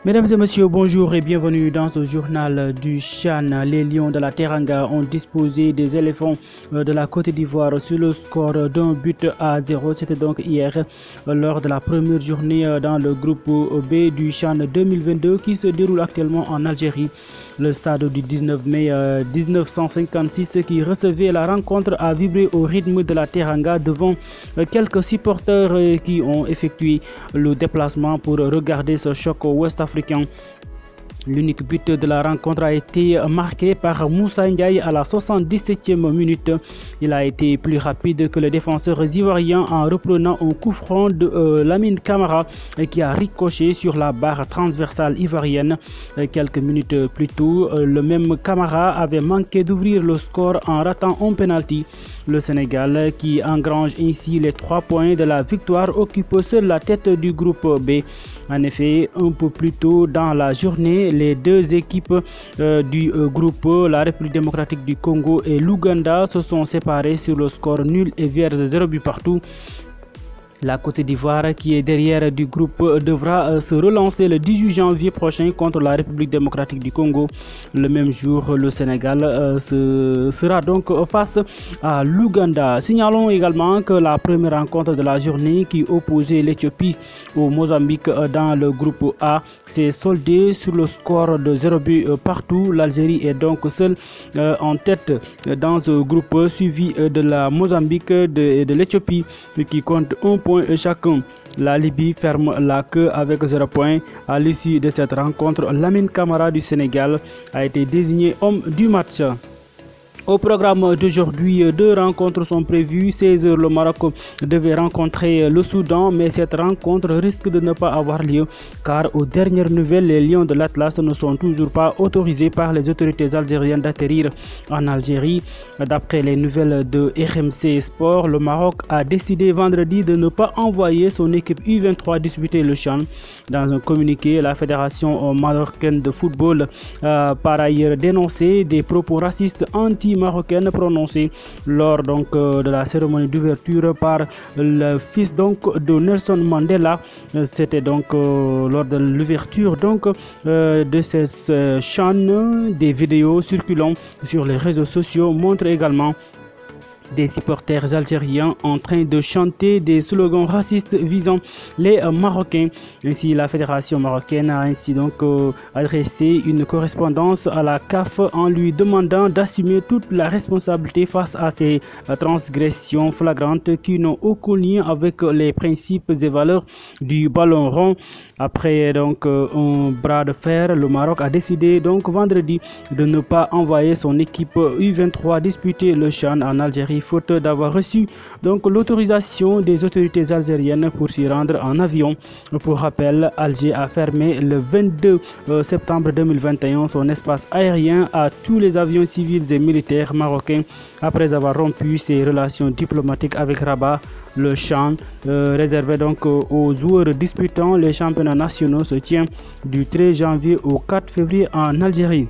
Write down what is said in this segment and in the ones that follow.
Mesdames et messieurs, bonjour et bienvenue dans ce journal du CHAN. Les Lions de la Teranga ont disposé des éléphants de la Côte d'Ivoire sur le score d'un but à 0. C'était donc hier lors de la première journée dans le groupe B du CHAN 2022 qui se déroule actuellement en Algérie. Le stade du 19 mai 1956 qui recevait la rencontre a vibré au rythme de la Teranga devant quelques supporters qui ont effectué le déplacement pour regarder ce choc ouest-africain. L'unique but de la rencontre a été marqué par Moussa Ndiaye à la 77e minute. Il a été plus rapide que le défenseur ivoirien en reprenant un coup franc de Lamine Camara qui a ricoché sur la barre transversale ivoirienne. Quelques minutes plus tôt, le même Camara avait manqué d'ouvrir le score en ratant un penalty. Le Sénégal, qui engrange ainsi les 3 points de la victoire, occupe seul la tête du groupe B. En effet, un peu plus tôt dans la journée, les deux équipes du groupe, la République démocratique du Congo et l'Ouganda, se sont séparées sur le score nul et vierge 0 but partout. La Côte d'Ivoire, qui est derrière du groupe, devra se relancer le 18 janvier prochain contre la République démocratique du Congo. Le même jour, le Sénégal sera donc face à l'Ouganda. Signalons également que la première rencontre de la journée qui opposait l'Éthiopie au Mozambique dans le groupe A s'est soldée sur le score de 0 but partout. L'Algérie est donc seule en tête dans ce groupe, suivi de la Mozambique et de l'Éthiopie qui compte un point chacun. La Libye ferme la queue avec 0 points. À l'issue de cette rencontre, Lamine Camara du Sénégal a été désigné homme du match. Au programme d'aujourd'hui, 2 rencontres sont prévues. 16h, le Maroc devait rencontrer le Soudan, mais cette rencontre risque de ne pas avoir lieu car aux dernières nouvelles, les Lions de l'Atlas ne sont toujours pas autorisés par les autorités algériennes d'atterrir en Algérie. D'après les nouvelles de RMC Sport, le Maroc a décidé vendredi de ne pas envoyer son équipe U23 disputer le CHAN. Dans un communiqué, la Fédération marocaine de football a par ailleurs dénoncé des propos racistes anti-marocaines prononcées lors de la cérémonie d'ouverture par le fils de Nelson Mandela. C'était lors de l'ouverture de cette CHAN. Des vidéos circulant sur les réseaux sociaux montrent également des supporters algériens en train de chanter des slogans racistes visant les Marocains. Ainsi, la fédération marocaine a adressé une correspondance à la CAF en lui demandant d'assumer toute la responsabilité face à ces transgressions flagrantes qui n'ont aucun lien avec les principes et valeurs du ballon rond. Après un bras de fer, le Maroc a décidé vendredi de ne pas envoyer son équipe U23 disputer le CHAN en Algérie faute d'avoir reçu l'autorisation des autorités algériennes pour s'y rendre en avion. Pour rappel, Alger a fermé le 22 septembre 2021 son espace aérien à tous les avions civils et militaires marocains après avoir rompu ses relations diplomatiques avec Rabat. Le CHAN, réservé aux joueurs disputant les championnats nationaux, se tient du 13 janvier au 4 février en Algérie.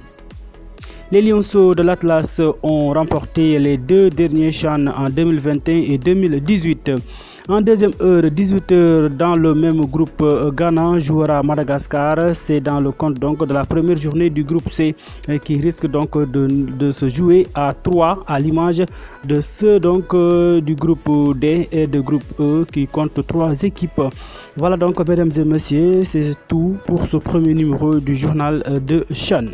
Les Lionceaux de l'Atlas ont remporté les 2 derniers CHAN en 2021 et 2018. En deuxième heure, 18h, dans le même groupe, Ghana jouera Madagascar. C'est dans le compte de la première journée du groupe C qui risque de se jouer à 3 à l'image de ceux du groupe D et du groupe E qui compte 3 équipes. Voilà mesdames et messieurs, c'est tout pour ce premier numéro du journal de CHAN.